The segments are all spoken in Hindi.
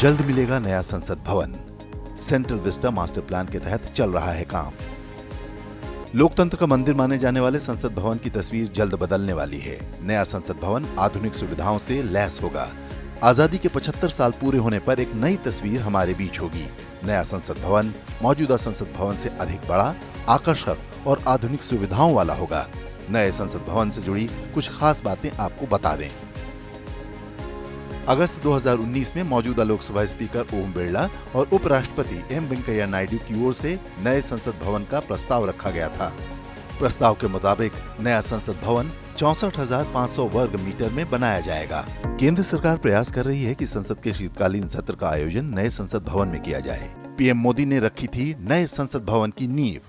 जल्द मिलेगा नया संसद भवन। सेंट्रल विस्टा मास्टर प्लान के तहत चल रहा है काम। लोकतंत्र का मंदिर माने जाने वाले संसद भवन की तस्वीर जल्द बदलने वाली है। नया संसद भवन आधुनिक सुविधाओं से लैस होगा। आजादी के 75 साल पूरे होने पर एक नई तस्वीर हमारे बीच होगी। नया संसद भवन मौजूदा संसद भवन से अधिक बड़ा, आकर्षक और आधुनिक सुविधाओं वाला होगा। नए संसद भवन से जुड़ी कुछ खास बातें आपको बता दें। अगस्त 2019 में मौजूदा लोकसभा स्पीकर ओम बिरला और उपराष्ट्रपति एम वेंकैया नायडू की ओर से नए संसद भवन का प्रस्ताव रखा गया था। प्रस्ताव के मुताबिक नया संसद भवन 64,500 वर्ग मीटर में बनाया जाएगा। केंद्र सरकार प्रयास कर रही है कि संसद के शीतकालीन सत्र का आयोजन नए संसद भवन में किया जाए। पीएम मोदी ने रखी थी नए संसद भवन की नींव।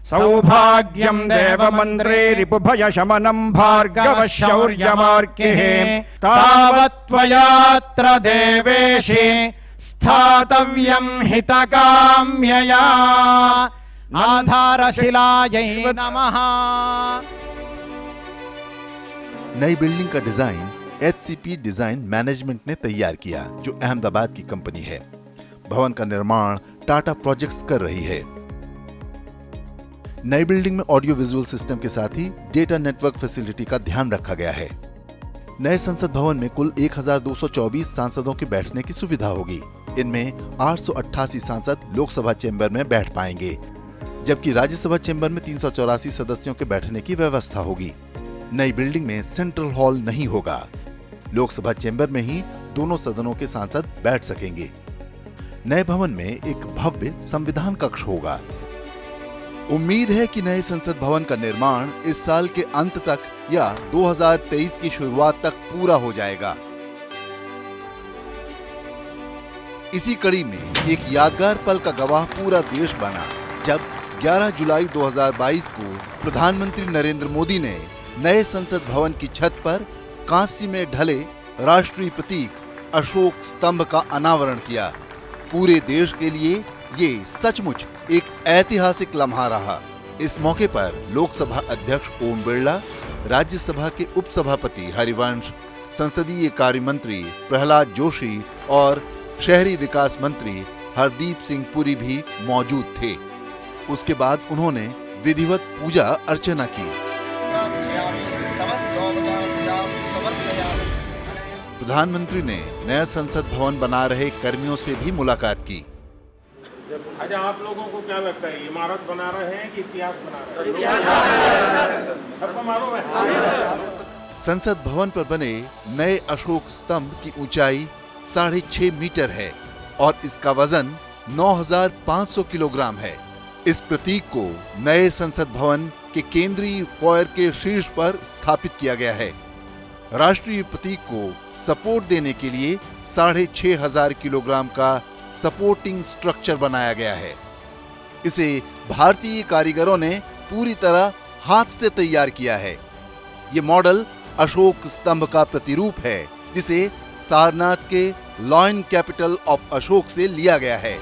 सौभाग्यम देवमंद्रे रिपुभय शमनम भार्गव शौर्यमार्किः तावत्त्वयात्र देवेशे स्थातव्यं हितकाम्यया आधारशिलायै नमः। नई बिल्डिंग का डिजाइन HCP डिजाइन मैनेजमेंट ने तैयार किया, जो अहमदाबाद की कंपनी है। भवन का निर्माण टाटा प्रोजेक्ट्स कर रही है। नई बिल्डिंग में ऑडियो विजुअल सिस्टम के साथ ही डेटा नेटवर्क फैसिलिटी का ध्यान रखा गया है। नए संसद भवन में कुल 1224 सांसदों के बैठने की सुविधा होगी। इनमें 888 सांसद लोकसभा चेंबर में बैठ पाएंगे, जबकि राज्यसभा चेंबर में 384 सदस्यों के बैठने की व्यवस्था होगी। नई बिल्डिंग में सेंट्रल हॉल नहीं होगा। लोकसभा चेंबर में ही दोनों सदनों के सांसद बैठ सकेंगे। नए भवन में एक भव्य संविधान कक्ष होगा। उम्मीद है कि नए संसद भवन का निर्माण इस साल के अंत तक या 2023 की शुरुआत तक पूरा हो जाएगा। इसी कड़ी में एक यादगार पल का गवाह पूरा देश बना, जब 11 जुलाई 2022 को प्रधानमंत्री नरेंद्र मोदी ने नए संसद भवन की छत पर कांस्य में ढले राष्ट्रीय प्रतीक अशोक स्तंभ का अनावरण किया। पूरे देश के लिए ये सचमुच एक ऐतिहासिक लम्हा रहा। इस मौके पर लोकसभा अध्यक्ष ओम बिरला, राज्यसभा के उपसभापति हरिवंश, संसदीय कार्य मंत्री प्रहलाद जोशी और शहरी विकास मंत्री हरदीप सिंह पुरी भी मौजूद थे। उसके बाद उन्होंने विधिवत पूजा अर्चना की। प्रधानमंत्री ने नया संसद भवन बना रहे कर्मियों से भी मुलाकात की। अच्छा, आप लोगों को क्या लगता है, इमारत बना रहे हैं कि इतिहास बना रहे हैं? सबको मालूम है। संसद भवन पर बने नए अशोक स्तंभ की ऊंचाई 6.5 मीटर है और इसका वजन 9,500 किलोग्राम है। इस प्रतीक को नए संसद भवन के केंद्रीय फॉयर के शीर्ष पर स्थापित किया गया है। राष्ट्रीय प्रतीक को सपोर्ट देने के लिए 6,500 किलोग्राम का सपोर्टिंग स्ट्रक्चर बनाया गया है। इसे भारतीय कारीगरों ने पूरी तरह हाथ से तैयार किया है। ये मॉडल अशोक स्तंभ का प्रतिरूप है, जिसे सारनाथ के लॉयन कैपिटल ऑफ अशोक से लिया गया है।